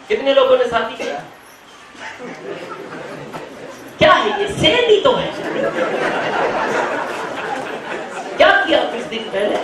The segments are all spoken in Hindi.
कितने लोगों ने शादी किया? क्या है ये? सेल ही तो है। क्या किया कुछ दिन पहले?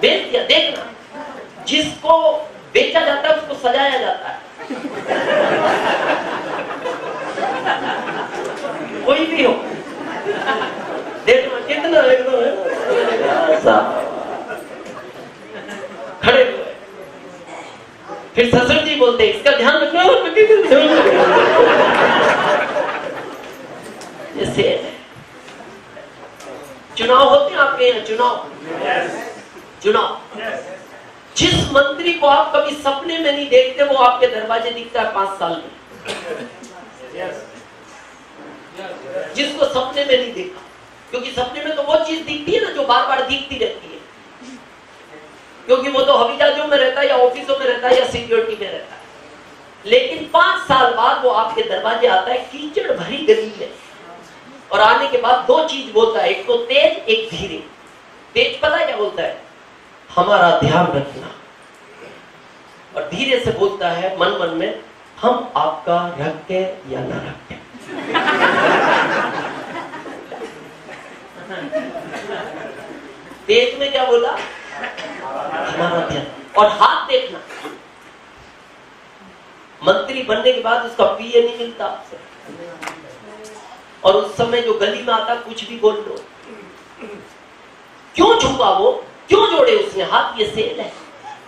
बेच दिया। देखना, जिसको बेचा जाता है उसको सजाया जाता है। कोई भी हो, देखना कितना एकदम खड़े हुए। फिर ससुर जी बोलते इसका ध्यान रखना। जैसे चुनाव होते हैं आपके यहाँ, चुनाव। जिस मंत्री को आप कभी सपने में नहीं देखते वो आपके दरवाजे दिखता है 5 साल में। जिसको सपने में नहीं देखा, क्योंकि सपने में तो वो चीज दिखती है ना जो बार बार दिखती रहती है, क्योंकि वो तो हवाई जहाजों में रहता है या ऑफिसों में रहता है या सिक्योरिटी में रहता है। लेकिन 5 साल बाद वो आपके दरवाजे आता है कीचड़ भरी गली में, और आने के बाद 2 चीज बोलता है, एक तो तेज, एक धीरे। तेज पता है क्या बोलता है? हमारा ध्यान रखना। और धीरे से बोलता है मन मन में, हम आपका रखे या ना रखे। तेज में क्या बोला? हमारा ध्यान। और हाथ देखना, मंत्री बनने के बाद उसका पीए नहीं मिलता आपसे, और उस समय जो गली में आता कुछ भी बोल लो। क्यों झुका वो? क्यों जोड़े उसने हाथ? ये सेल है।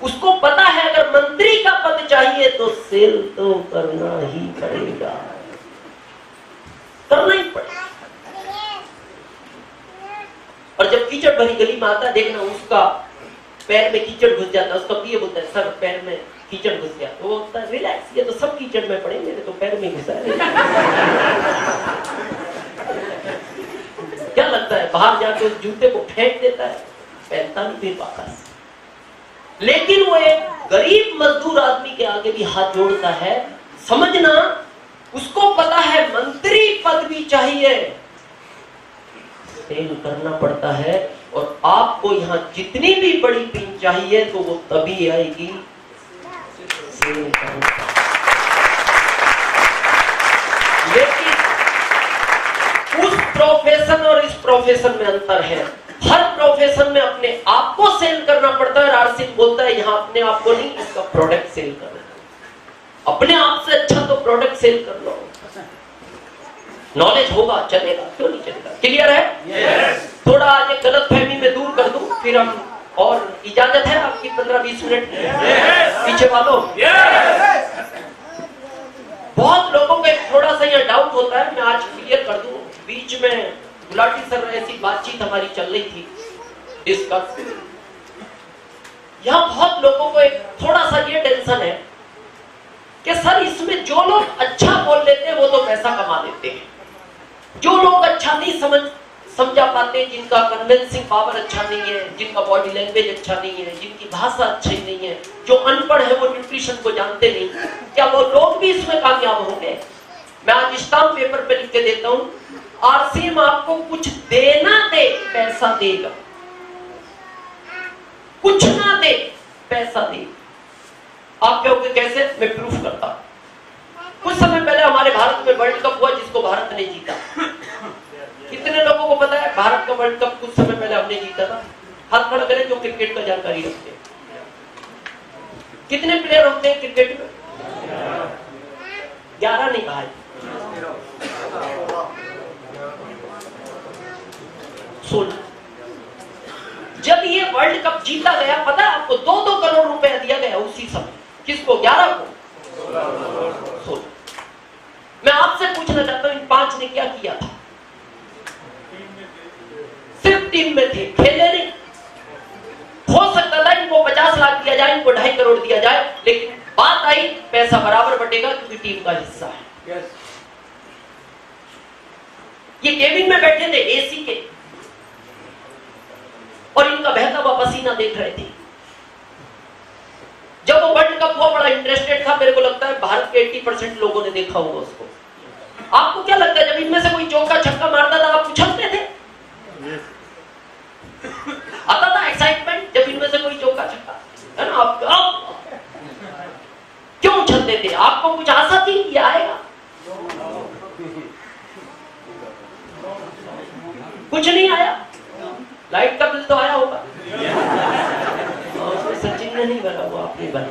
उसको पता है अगर मंत्री का पद चाहिए तो सेल तो करना ही पड़ेगा, करना ही पड़ेगा। और जब कीचड़ भरी गली में आता है, देखना उसका पैर में कीचड़ घुस जाता है, उसका पीए बोलता है सर पैर में कीचड़ घुस गया, तो वो बोलता है रिलैक्स, ये तो सब कीचड़ में पड़े, मेरे तो पैर में घुसा है। क्या लगता है बाहर जाके उस जूते को फेंक देता है? पहनता नहीं फिर वापस। लेकिन वो एक गरीब मजदूर आदमी के आगे भी हाथ जोड़ता है। समझना, उसको पता है मंत्री पद भी चाहिए, सेल करना पड़ता है। और आपको यहाँ जितनी भी बड़ी पिन चाहिए तो वो तभी आएगी सेल करना। लेकिन उस प्रोफेशन और इस प्रोफेशन में अंतर है। हर प्रोफेशन में अपने आप को सेल करना पड़ता है। आरसिंह बोलता है यहाँ अपने आप को नहीं, इसका प्रोडक्ट सेल करना है। अपने आप से अच्छा तो प्रोडक्ट सेल कर लो। नॉलेज होगा चलेगा, क्यों नहीं चलेगा? क्लियर है? yes. थोड़ा आज एक गलत फहमी में दूर कर दूं, फिर हम, और इजाजत है आपकी 15-20 मिनट? yes. पीछे वालों, yes. बहुत लोगों को एक थोड़ा सा यह डाउट होता है, मैं आज क्लियर कर दूं। बीच में गुलाटी सर ऐसी बातचीत हमारी चल रही थी, डिस्कस। यहां बहुत लोगों को एक थोड़ा सा ये टेंशन है कि सर इसमें जो लोग अच्छा बोल लेते हैं वो तो पैसा कमा लेते हैं, जो लोग अच्छा नहीं समझा पाते, जिनका कन्विंसिंग पावर अच्छा नहीं है, जिनका बॉडी लैंग्वेज अच्छा नहीं है, जिनकी भाषा अच्छी नहीं है, जो अनपढ़ है, वो न्यूट्रिशन को जानते नहीं, क्या वो लोग भी इसमें कामयाब होंगे? मैं आज स्टाम्प पेपर पे लिख के देता हूं, आरसीएम आपको कुछ देना दे पैसा देगा, कुछ ना दे पैसा देगा। आप कहोगे कैसे? मैं प्रूफ करता हूं। कुछ समय पहले हमारे भारत में वर्ल्ड कप हुआ जिसको भारत ने जीता। कितने लोगों को पता है भारत का वर्ल्ड कप कुछ समय पहले हमने जीता था? हाथ खड़ा करें जो क्रिकेट का जानकारी रखते हैं। कितने प्लेयर होते हैं क्रिकेट में? 11 नहीं कहा, 16। जब ये वर्ल्ड कप जीता गया, पता है आपको 2-2 करोड़ रुपया दिया गया उसी समय। किसको? 11 को? 16। मैं आपसे पूछना चाहता हूं इन 5 ने क्या किया था? सिर्फ टीम में थे, खेले नहीं। हो सकता था इनको 50 लाख दिया जाए, इनको 2.5 करोड़ दिया जाए, लेकिन बात आई पैसा बराबर बटेगा क्योंकि टीम का हिस्सा है। yes. ये केबिन में बैठे थे एसी के, और इनका बहता हुआ पसीना देख रहे थे। जब वो वर्ल्ड कप हुआ बड़ा इंटरेस्टेड था, मेरे को लगता है भारत के 80% लोगों ने देखा होगा उसको। आपको क्या लगता है जब इनमें से कोई चौका छक्का मारता था आप उछलते थे? आता था एक्साइटमेंट जब इनमें से कोई चौका छक्का, है ना? आप उछलते थे। आपको कुछ आशा थी ये आएगा? कुछ नहीं आया। लाइट का बिल तो आया होगा, सचिन ने नहीं भरा, वो आपने भरा।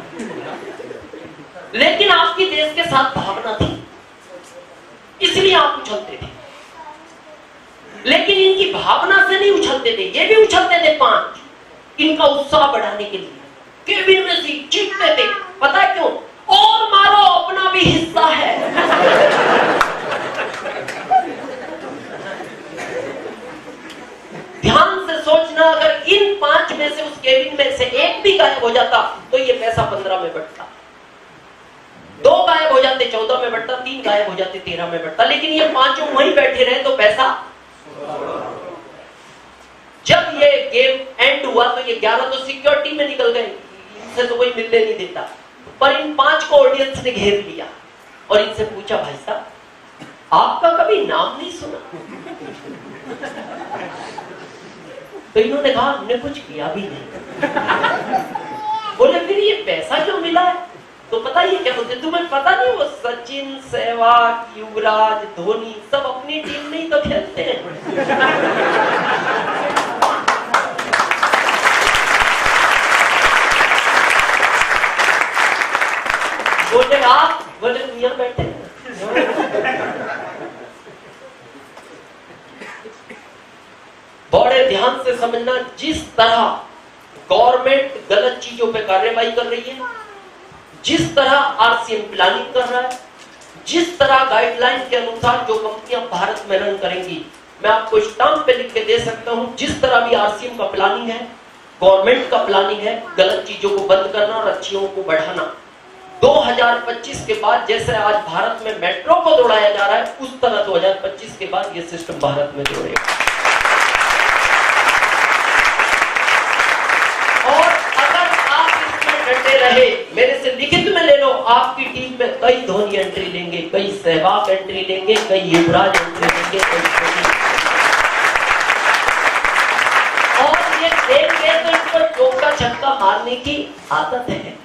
लेकिन आपकी देश के साथ भावना थी, इसलिए आप उछलते थे। लेकिन इनकी भावना से नहीं उछलते थे, ये भी उछलते थे 5, इनका उत्साह बढ़ाने के लिए केबिन में से चीखते थे। पता है क्यों? और मारो, अपना भी हिस्सा है। ध्यान से सोचना, अगर इन 5 में से उस केबिन में से एक भी गायब हो जाता तो ये पैसा 15 में बढ़ता, 2 गायब हो जाते 14 में बढ़ता, 3 गायब हो जाते 13 में बढ़ता। लेकिन ये 5 वहीं बैठे रहे तो पैसा, जब ये गेम एंड हुआ तो ये 11 तो सिक्योरिटी में निकल गए, इनसे तो कोई मिलने नहीं देता। पर इन 5 को ऑडियंस ने घेर लिया और इनसे पूछा, भाई साहब आपका कभी नाम नहीं सुना? तो इन्होंने कहा हमने कुछ किया भी नहीं। बोले फिर ये पैसा क्यों मिला है? तो पता ये क्या बोलते, तुम्हें पता नहीं वो सचिन, सहवाग, युवराज, धोनी सब अपनी टीम में ही तो खेलते हैं। बोले आप? बोले यहाँ बैठे हैं। बड़े ध्यान से समझना, जिस तरह गवर्नमेंट गलत चीजों पे कार्रवाई कर रही है, जिस तरह आरसीएम प्लानिंग कर रहा है, जिस तरह गाइडलाइन के अनुसार जो कंपनियां भारत में रन करेंगी, मैं आपको स्टाम्प पे लिख के दे सकता हूं, जिस तरह भी आरसीएम का प्लानिंग है, गवर्नमेंट का प्लानिंग है, गलत चीजों को बंद करना और अच्छियों को बढ़ाना। 2025 के बाद जैसे आज भारत में मेट्रो को दौड़ाया जा रहा है, उस तरह 2025 के बाद ये सिस्टम भारत में दौड़ेगा। और अगर आप इसमें डटे रहे, मेरे से लिखित में ले लो, आपकी टीम में कई धोनी एंट्री लेंगे, कई सहवाग एंट्री लेंगे, कई युवराज एंट्री लेंगे, कई और ये देंगे तो इनको चौका छक्का मारने की आदत है।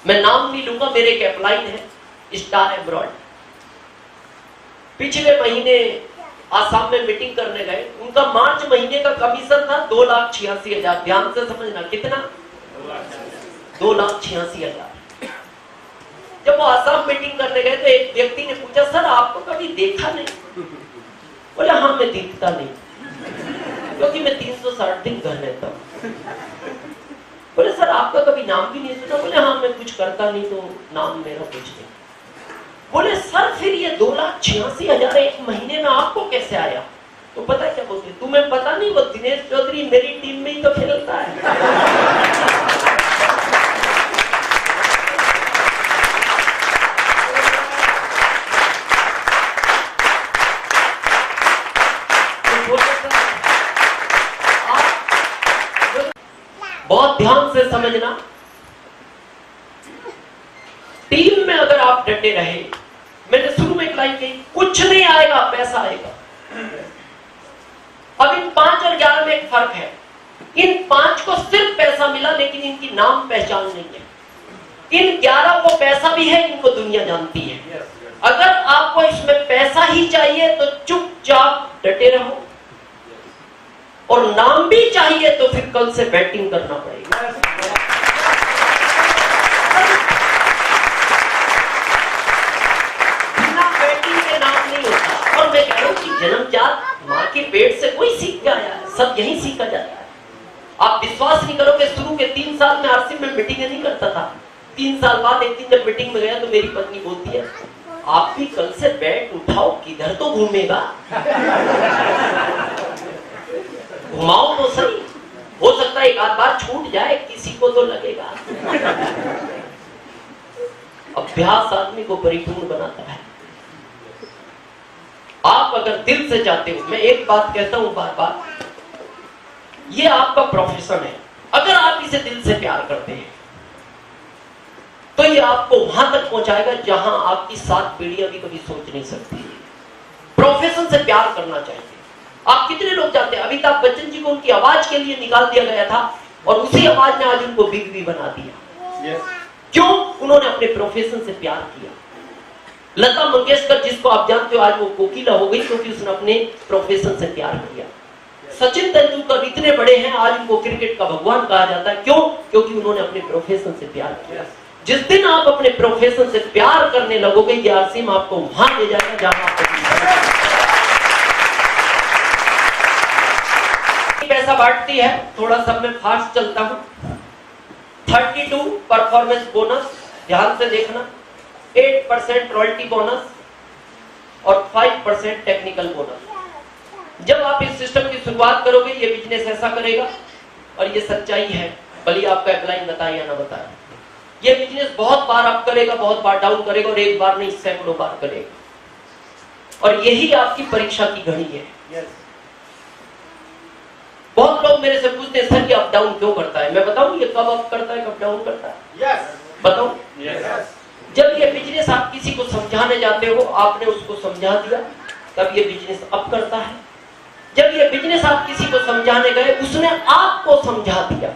मैं नाम नहीं लूंगा, मेरे एक अपलाइन है स्टार एब्रॉड, पिछले महीने आसाम में मीटिंग करने गए। उनका मार्च महीने का कमीशन था 2,86,000। ध्यान से समझना, कितना? 2,86,000। जब वो आसाम मीटिंग करने गए तो एक व्यक्ति ने पूछा, सर आपको कभी देखा नहीं? बोले हाँ मैं दिखता नहीं, क्योंकि मैं 360 दिन घर रहता हूँ। बोले सर आपका कभी नाम भी नहीं सुना? बोले हाँ मैं कुछ करता नहीं तो नाम मेरा कुछ नहीं। बोले सर फिर ये 2,86,000 एक महीने में आपको कैसे आया? तो पता है क्या बोलते, तुम्हें पता नहीं वो दिनेश चौधरी मेरी टीम में ही तो खेलता है। बहुत ध्यान से समझना, टीम में अगर आप डटे रहे, मैंने शुरू में एक लाइन कही, कुछ नहीं आएगा पैसा आएगा। अब इन 5 और 11 में एक फर्क है, इन 5 को सिर्फ पैसा मिला लेकिन इनकी नाम पहचान नहीं है। इन 11 को पैसा भी है, इनको दुनिया जानती है। अगर आपको इसमें पैसा ही चाहिए तो चुपचाप डटे रहो, और नाम भी चाहिए तो फिर कल से बैटिंग करना पड़ेगा। बिना बैटिंग के नाम नहीं होता। और मैं कह रहा हूं कि जन्मजात मां के पेट से कोई सीख के आया है, सब यही सीखा जाता है। आप विश्वास नहीं करोगे, शुरू के 3 साल में आरसीएम में मीटिंग नहीं करता था। 3 साल बाद एक दिन जब मीटिंग में गया तो मेरी पत्नी बोलती है, आप भी कल से बैट उठाओ, किधर तो घूमेगा, घुमाओ तो सही, हो सकता है एक आध बार छूट जाए, किसी को तो लगेगा। अभ्यास आदमी को परिपूर्ण बनाता है। आप अगर दिल से चाहते हो, मैं एक बात कहता हूं बार बार, ये आपका प्रोफेशन है। अगर आप इसे दिल से प्यार करते हैं तो ये आपको वहां तक पहुंचाएगा जहां आपकी 7 पीढ़ियां भी कभी सोच नहीं सकती। प्रोफेशन से प्यार करना चाहिए। आप कितने लोग जानते हैं, अमिताभ बच्चन जी को उनकी आवाज के लिए निकाल दिया गया था और उसी आवाज ने आज उनको बिग बी बना दिया। क्यों? उन्होंने अपने प्रोफेशन से प्यार किया। लता मंगेशकर जिसको आप जानते हो आज वो कोकिला हो गई क्योंकि उसने अपने प्रोफेशन से प्यार किया। सचिन तेंदुलकर इतने बड़े हैं, आज उनको क्रिकेट का भगवान कहा जाता है। क्यों? क्योंकि उन्होंने अपने प्रोफेशन से प्यार किया। जिस दिन आप अपने प्रोफेशन से प्यार करने लगोगे, ये असीम आपको वहां ले जाएगा जहां आपको पैसा बांटती है। थोड़ा सा मैं फास्ट चलता हूं। 32 परफॉर्मेंस बोनस, ध्यान से देखना, 8% रॉयल्टी बोनस और 5% टेक्निकल बोनस। जब आप इस सिस्टम की शुरुआत करोगे, ये बिजनेस ऐसा करेगा, और ये सच्चाई है, भले आपका अपलाइन बताए या ना बताए, ये बिजनेस बहुत बार अप करेगा, बहुत बार डाउन करेगा, और एक बार नहीं सैकड़ों बार करेगा। और यही आपकी परीक्षा की घड़ी है। बहुत लोग मेरे से पूछते हैं, सर ये अप डाउन क्यों करता है? मैं बताऊं ये कब अप करता है, कब डाउन करता है? बताऊं? जब ये बिजनेस आप किसी को समझाने जाते हो, आपने उसको समझा दिया, तब ये बिजनेस अप करता है। जब ये बिजनेस आप किसी को समझाने गए, उसने आपको समझा दिया,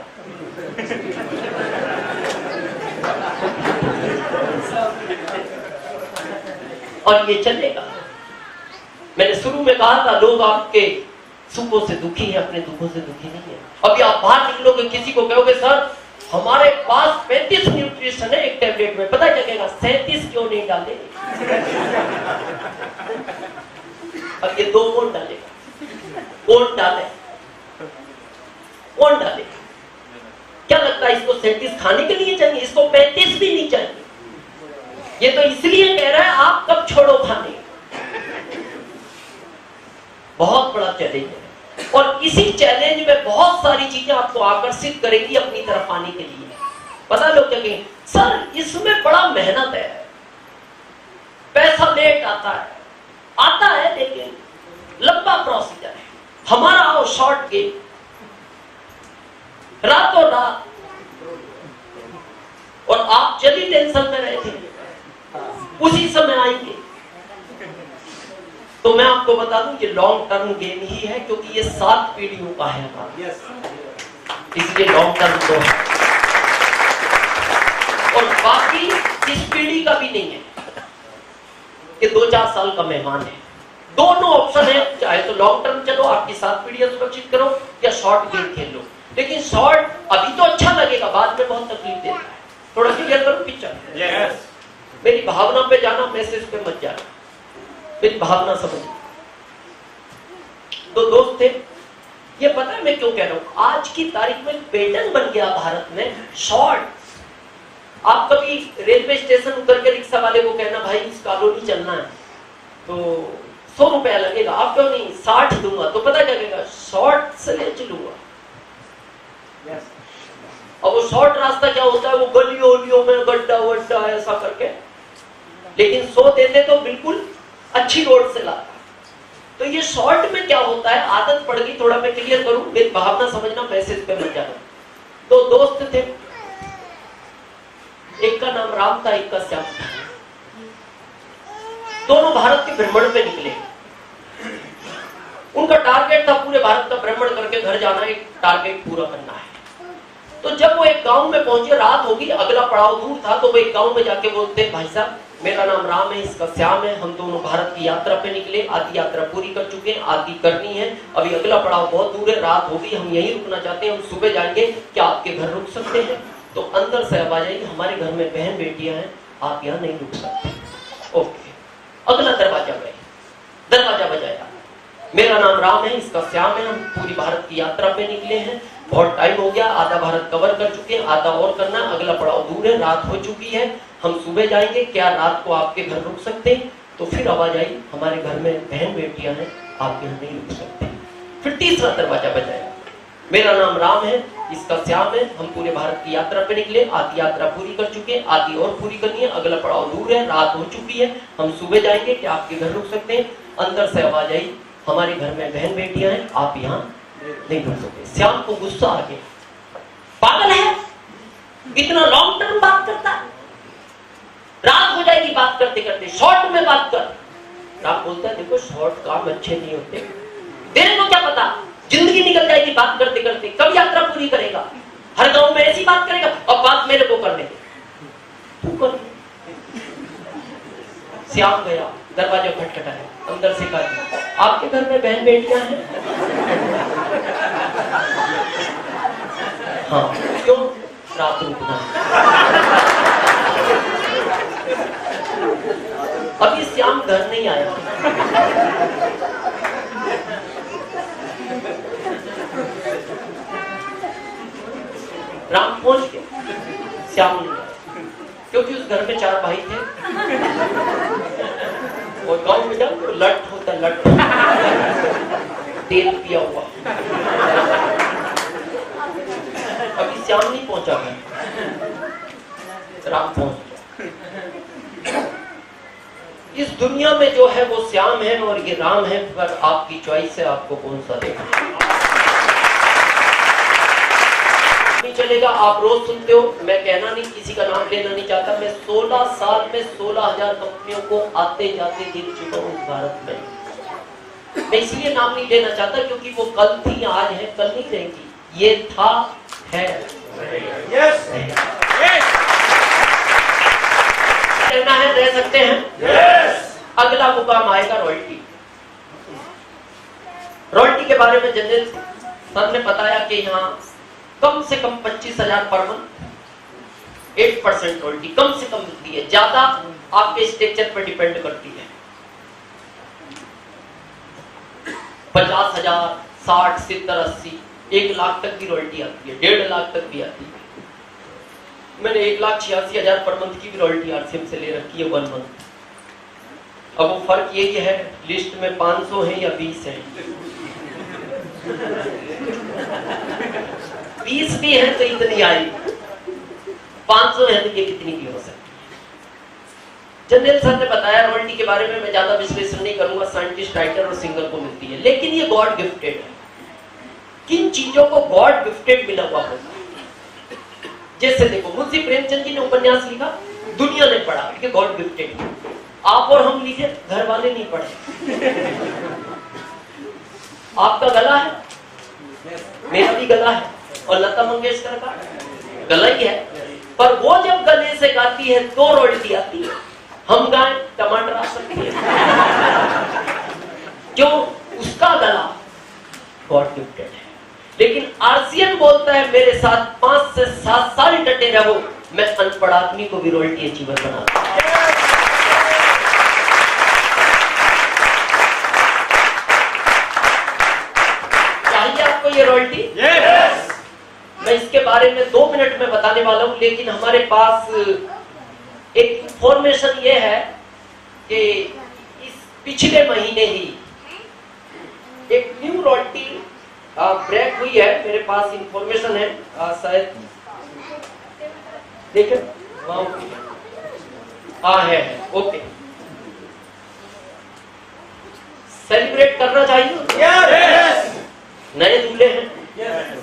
और ये चलेगा। मैंने शुरू में कहा था, लोग आपके सुखों से दुखी है, अपने दुखों से दुखी नहीं है। अभी आप बाहर निकलोगे, किसी को कहोगे सर हमारे पास 35 न्यूट्रिशन है एक टेबलेट में, पता चलेगा 37 क्यों नहीं डाले। अब ये 2 कौन डालेगा? कौन डाले? कौन डाले? क्या लगता है इसको 37 खाने के लिए चाहिए? इसको 35 भी नहीं चाहिए। ये तो इसलिए कह रहा है आप कब छोड़ो खाने। बहुत बड़ा चैलेंज है, और इसी चैलेंज में बहुत सारी चीजें आपको आकर्षित करेंगी अपनी तरफ आने के लिए। पता लोग क्या कहेंगे, सर इसमें बड़ा मेहनत है, पैसा लेट आता है लेकिन लंबा प्रोसीजर है। हमारा आओ शॉर्ट गेम, रातों रात, और आप चली टेंशन में रहे थे, उसी समय आएंगे। तो मैं आपको बता दूं, ये लॉन्ग टर्म गेम ही है, क्योंकि ये 7 पीढ़ियों का है हमारा, इसलिए लॉन्ग टर्म तो है, और बाकी इस पीढ़ी का भी नहीं है कि 2-4 साल का मेहमान है। दोनों ऑप्शन है, चाहे तो लॉन्ग टर्म चलो, आपकी 7 पीढ़ियां सुरक्षित करो, या शॉर्ट गेम खेल लो। लेकिन शॉर्ट अभी तो अच्छा लगेगा, बाद में बहुत तकलीफ देता है। थोड़ा क्लियर करो पिक्चर। मेरी भावना पे जाना, मैसेज पे मत जाना, मेरी भावना समझ। तो दोस्त थे, ये पता है मैं क्यों कह रहा हूं, आज की तारीख में पैटर्न बन गया भारत में शॉर्ट। आप कभी रेलवे स्टेशन उतर के रिक्शा वाले को कहना, भाई इस कॉलोनी चलना है तो 100 रुपया लगेगा। आप क्यों नहीं 60 दूंगा, तो पता चलेगा शॉर्ट से ले चलूंगा। और वो शॉर्ट रास्ता क्या होता है, वो गलियों उलियों में गड्ढा वड्ढा ऐसा करके, लेकिन 100 देते तो बिल्कुल अच्छी रोड से लाता। तो ये शॉर्ट में क्या होता है, आदत पड़ गई। थोड़ा मैं क्लियर करूं, मेरी भावना समझना, मैसेज पे मत जाना। तो दोस्त थे, एक का नाम राम था, एक का श्याम था। दोनों भारत के भ्रमण पे निकले। उनका टारगेट था पूरे भारत का भ्रमण करके घर जाना, एक टारगेट पूरा करना है। तो जब वो एक गांव में पहुंचे, रात होगी, अगला पड़ाव दूर था, तो वो एक गांव में जाके बोलते, भाई साहब मेरा नाम राम है, इसका श्याम है, हम दोनों भारत की यात्रा पे निकले, आधी यात्रा पूरी कर चुके हैं, आधी करनी है, अभी अगला पड़ाव बहुत दूर है, रात होगी, हम यहीं रुकना चाहते हैं, हम सुबह जाएंगे, क्या आपके घर रुक सकते हैं? तो अंदर से आवाज आई, हमारे घर में बहन बेटियां हैं, आप यहाँ नहीं रुक सकते। ओके, अगला दरवाजा गए, दरवाजा बजाया, मेरा नाम राम है, इसका श्याम है, हम पूरी भारत की यात्रा पे निकले हैं, बहुत टाइम हो गया, आधा भारत कवर कर चुके हैं, आधा और करना, अगला पड़ाव दूर है, रात हो चुकी है, हम सुबह जाएंगे, क्या रात को आपके घर रुक सकते हैं? तो फिर आवाज आई, हमारे घर में बहन बेटियां हैं, आप यहाँ नहीं रुक सकते। फिर तीसरा दरवाजा बजाया, मेरा नाम राम है, इसका श्याम है, हम पूरे भारत की यात्रा पे निकले, आधी यात्रा पूरी कर चुके हैं, आधी और पूरी करनी है, अगला पड़ाव दूर है, रात हो चुकी है, हम सुबह जाएंगे, क्या आपके घर रुक सकते हैं? अंदर से आवाज आई, हमारे घर में बहन बेटियां हैं, आप यहाँ नहीं रुक सकते। श्याम को गुस्सा आ गया, पागल है, इतना लॉन्ग टर्म बात करता है, रात हो जाएगी बात करते करते, शॉर्ट में बात कर। राम बोलता है, देखो शॉर्ट काम अच्छे नहीं होते, तेरे को क्या पता, जिंदगी निकल जाएगी बात करते करते, कब यात्रा पूरी करेगा, हर गांव में ऐसी बात करेगा, और बात मेरे को करने दे। श्याम गया, दरवाजा खटखटाया, अंदर से कहा आपके घर में बहन बेटियां हैं? हाँ। क्यों? रात रुकना। अभी श्याम घर नहीं आया। राम पहुंच गया, श्याम नहीं आया, क्योंकि उस घर में 4 भाई थे और गांव में जब लट होता, लट तेल पिया हुआ। अभी श्याम नहीं पहुंचा है, राम पहुंच गया। इस दुनिया में जो है वो श्याम है और ये राम है, पर आपकी चॉइस है, आपको कौन सा देखना। नहीं चलेगा, आप रोज सुनते हो, मैं कहना नहीं, किसी का नाम लेना नहीं चाहता, मैं 16 साल में 16,000 कंपनियों को आते जाते देख चुका हूँ भारत में। मैं इसलिए नाम नहीं लेना चाहता क्योंकि वो कल थी, आज है, कल नहीं रहेगी। ये था, है, रहना है, रह सकते हैं। अगला मुकाम आएगा रॉयल्टी। रॉयल्टी के बारे में जनरल सर ने बताया कि यहाँ कम से कम 25,000 पर मंथ 8% रॉयल्टी कम से कम मिलती है, ज्यादा आपके स्ट्रक्चर पर डिपेंड करती है। 50,000, 60, 70, 80, 1 लाख तक की रॉयल्टी आती है, 1.5 लाख तक भी आती है। मैंने 1,86,000 पर मंथ की भी रॉयल्टी आरसीएम से ले रखी है 1 मंथ। अब वो फर्क यही है लिस्ट में 500 है या 20 है। 20 भी है तो इतनी आई, 500 है तो ये कितनी भी हो सकती है। जनरल सर ने बताया रॉयल्टी के बारे में, मैं ज्यादा विश्लेषण नहीं करूंगा, साइंटिस्ट, राइटर और सिंगर को मिलती है, लेकिन ये गॉड गिफ्टेड है। किन चीजों को गॉड गिफ्टेड मिला हुआ होता है? जैसे देखो, मुंशी प्रेमचंद जी ने उपन्यास लिखा, दुनिया ने पढ़ा, ये गॉड गिफ्टेड। आप और हम लिखे, घर वाले नहीं पढ़े। आपका गला है, मेरा भी गला है, और लता मंगेशकर का गला ही है, पर वो जब गले से गाती है तो रॉयल्टी आती है। हम गाएं, टमाटर आ सकती है, क्यों? उसका गला गॉड गिफ्टेड है। लेकिन आरसीएम बोलता है मेरे साथ 5 से 7 साल डटे रहो, मैं अनपढ़ आदमी को भी रॉयल्टी अचीवर बना दूं। चाहिए आपको ये रॉयल्टी? yes! मैं इसके बारे में 2 मिनट में बताने वाला हूं, लेकिन हमारे पास एक इंफॉर्मेशन ये है कि इस पिछले महीने ही एक न्यू रॉयल्टी ब्रेक हुई है। मेरे पास इंफॉर्मेशन है, शायद देखें, हाँ है, ओके। सेलिब्रेट करना चाहिए, yes! नए दूल्हे हैं, yes!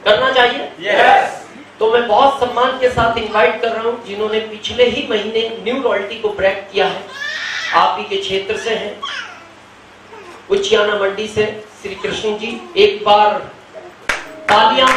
करना चाहिए, yes! तो मैं बहुत सम्मान के साथ इनवाइट कर रहा हूं जिन्होंने पिछले ही महीने न्यू रॉयल्टी को ब्रेक किया है, आप ही के क्षेत्र से हैं, उचियाना मंडी से श्री कृष्ण जी। एक बार तालियां